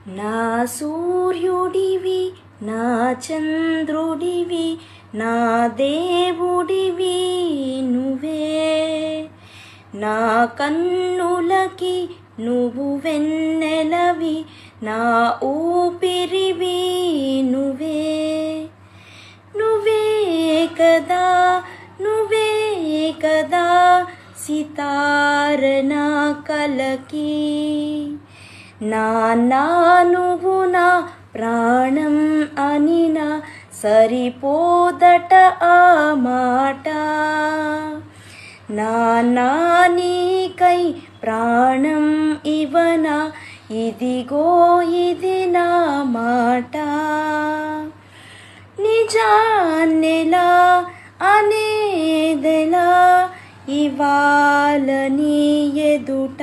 నా సూర్యుడివి నా చంద్రుడివి నా దేవుడివి నువ్వే, నా కన్నులకి నువ్వు వెన్నెలవి, నా ఊపిరివి నువ్వే. నువ్వే కదా నువ్వే కదా సితార నా కలకి, నాన్నా నువ్వు నా ప్రాణం అనినా సరిపోదట ఆ మాట. నాన్నా నీకై ప్రాణం ఇవనా, ఇదిగో ఇది నా మాట. నిజాన్నెలా అనేదెలా ఇవాళ నీ ఎదుట.